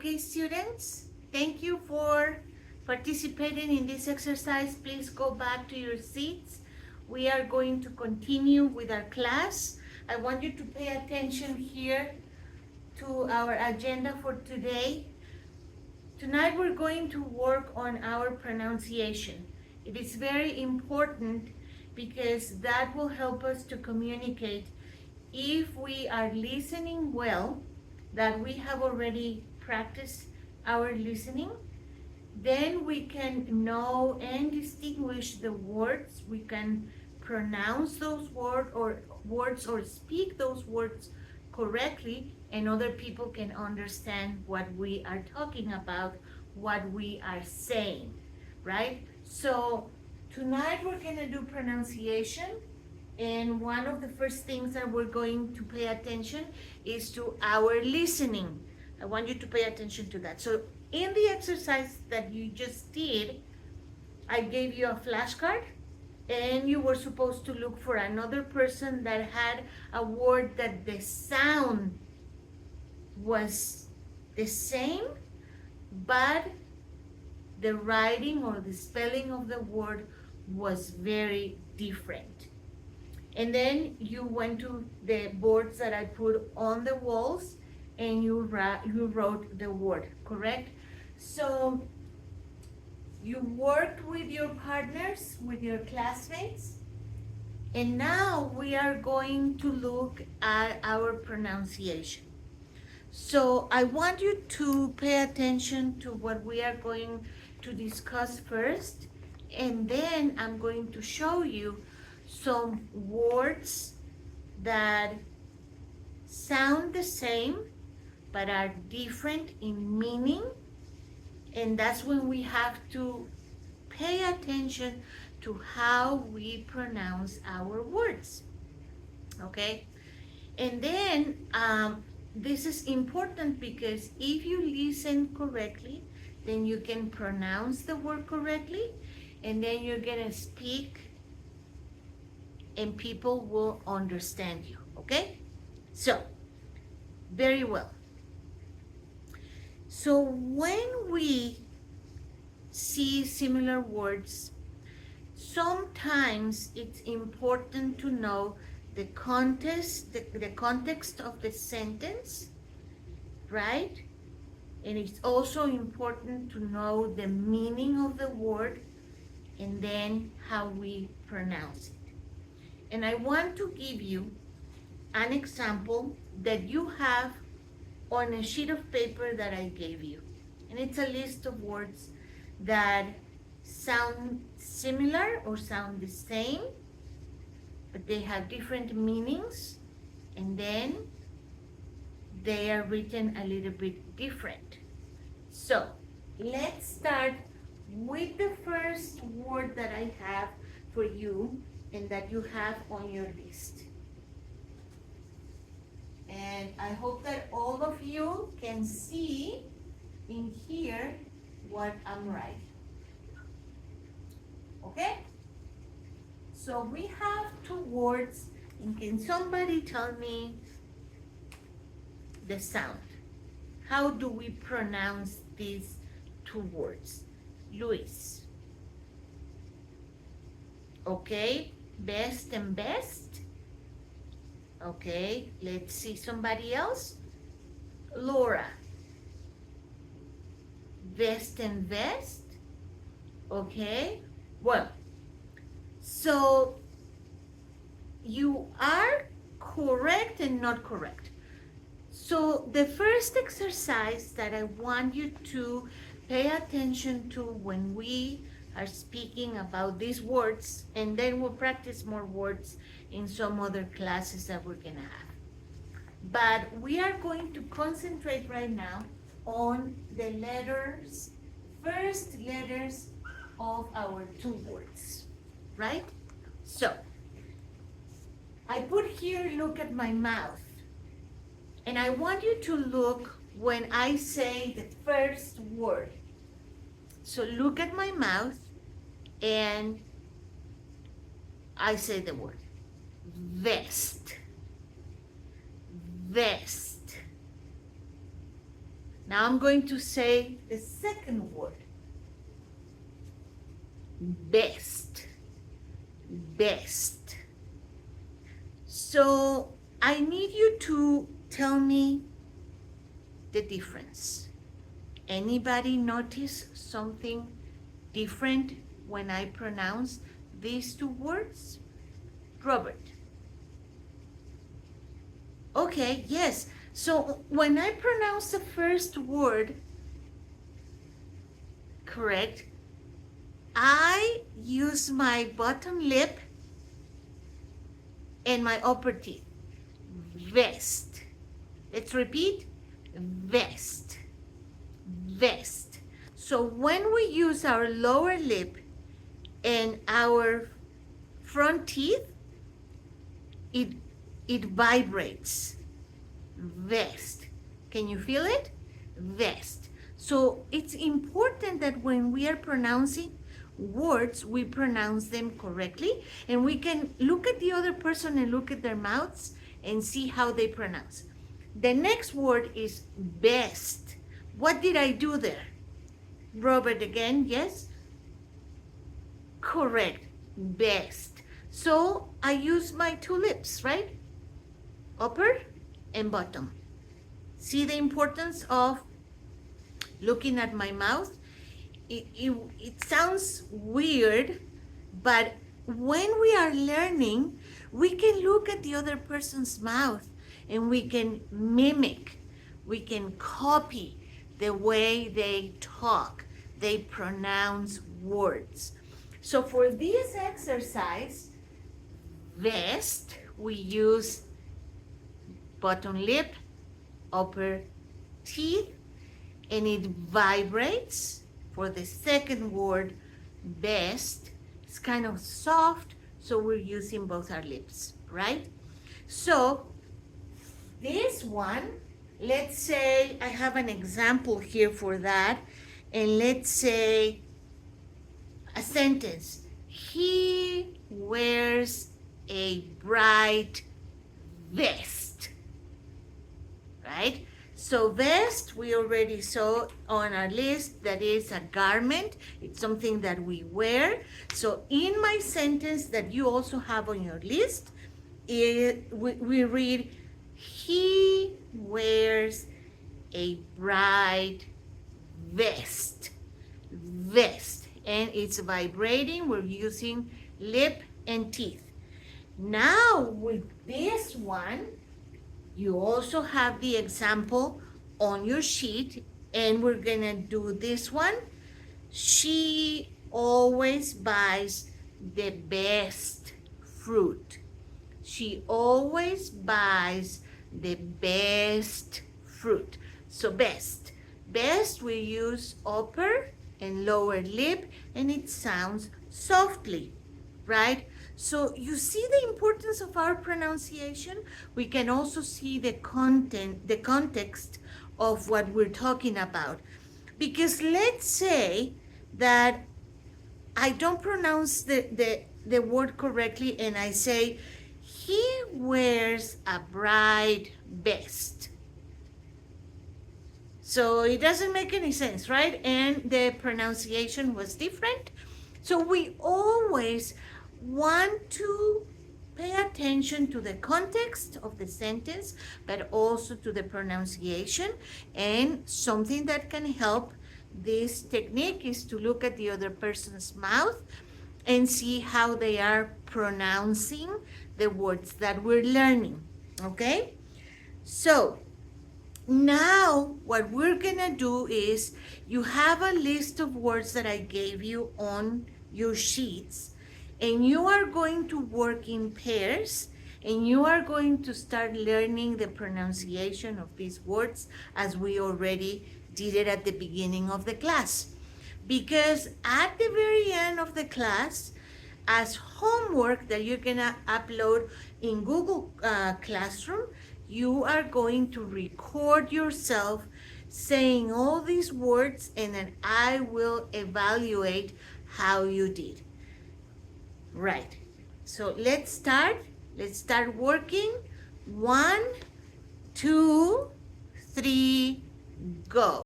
Okay, students, thank you for participating in this exercise. Please go back to your seats. We are going to continue with our class. I want you to pay attention here to our agenda for today. Tonight we're going to work on our pronunciation. It is very important because that will help us to communicate if we are listening well, that we have already practiced our listening, then we can know and distinguish the words. We can pronounce those words or speak those words correctly, and other people can understand what we are talking about, what we are saying, right? So tonight we're going to do pronunciation, and one of the first things that we're going to pay attention is to our listening. I want you to pay attention to that. So in the exercise that you just did, I gave you a flashcard, and you were supposed to look for another person that had a word that the sound was the same, but the writing or the spelling of the word was very different. And then you went to the boards that I put on the walls, and you wrote the word, correct? So you worked with your partners, with your classmates, and now we are going to look at our pronunciation. So I want you to pay attention to what we are going to discuss first, and then I'm going to show you some words that sound the same but are different in meaning, and that's when we have to pay attention to how we pronounce our words, okay? And then this is important because if you listen correctly, then you can pronounce the word correctly, and then you're gonna speak and people will understand you, okay? So, very well. So when we see similar words, sometimes it's important to know the context of the sentence, right? And it's also important to know the meaning of the word and then how we pronounce it. And I want to give you an example that you have on a sheet of paper that I gave you. And it's a list of words that sound similar or sound the same, but they have different meanings, and then they are written a little bit different. So let's start with the first word that I have for you and that you have on your list. And I hope that all of you can see in here what I'm writing. Okay? So we have two words, and can somebody tell me the sound? How do we pronounce these two words? Luis. Okay, best and best. Okay, let's see somebody else. Laura. Vest and vest. Okay, well, so you are correct and not correct. So the first exercise that I want you to pay attention to when we are speaking about these words, and then we'll practice more words in some other classes that we're gonna have. But we are going to concentrate right now on the letters, first letters of our two words, right? So, I put here, look at my mouth. And I want you to look when I say the first word. So look at my mouth and I say the word. Vest. Vest. Now I'm going to say the second word. Best. Best. So I need you to tell me the difference. Anybody notice something different when I pronounce these two words? Robert. Okay, yes. So when I pronounce the first word correct, I use my bottom lip and my upper teeth. Vest. Let's repeat. Vest. Vest. So when we use our lower lip and our front teeth, it vibrates. Vest. Can you feel it? Vest. So it's important that when we are pronouncing words, we pronounce them correctly, and we can look at the other person and look at their mouths and see how they pronounce. The next word is best. What did I do there? Robert again, yes? Correct. Best. So I use my two lips, right? Upper and bottom. See the importance of looking at my mouth? It sounds weird, but when we are learning, we can look at the other person's mouth and we can mimic, we can copy the way they talk, they pronounce words. So for this exercise, vest, we use bottom lip, upper teeth, and it vibrates. For the second word, best, it's kind of soft, so we're using both our lips, right? So this one, let's say I have an example here for that, and let's say a sentence. He wears a bright vest, right? So vest, we already saw on our list that is a garment. It's something that we wear. So in my sentence that you also have on your list, we read, he wears a bright vest. Vest. And it's vibrating. We're using lip and teeth. Now with this one, you also have the example on your sheet, and we're gonna do this one. She always buys the best fruit. She always buys the best fruit. So best. Best, we use upper and lower lip, and it sounds softly, right? So you see the importance of our pronunciation. We can also see the context of what we're talking about. Because let's say that I don't pronounce the word correctly and I say, he wears a bright vest. So it doesn't make any sense, right? And the pronunciation was different. So we always want to pay attention to the context of the sentence, but also to the pronunciation. And something that can help this technique is to look at the other person's mouth and see how they are pronouncing the words that we're learning, okay? So now what we're gonna do is, you have a list of words that I gave you on your sheets, and you are going to work in pairs, and you are going to start learning the pronunciation of these words as we already did it at the beginning of the class. Because at the very end of the class, as homework that you're gonna upload in Google Classroom, you are going to record yourself saying all these words, and then I will evaluate how you did. Right. So let's start. Let's start working. 1, 2, 3, Go.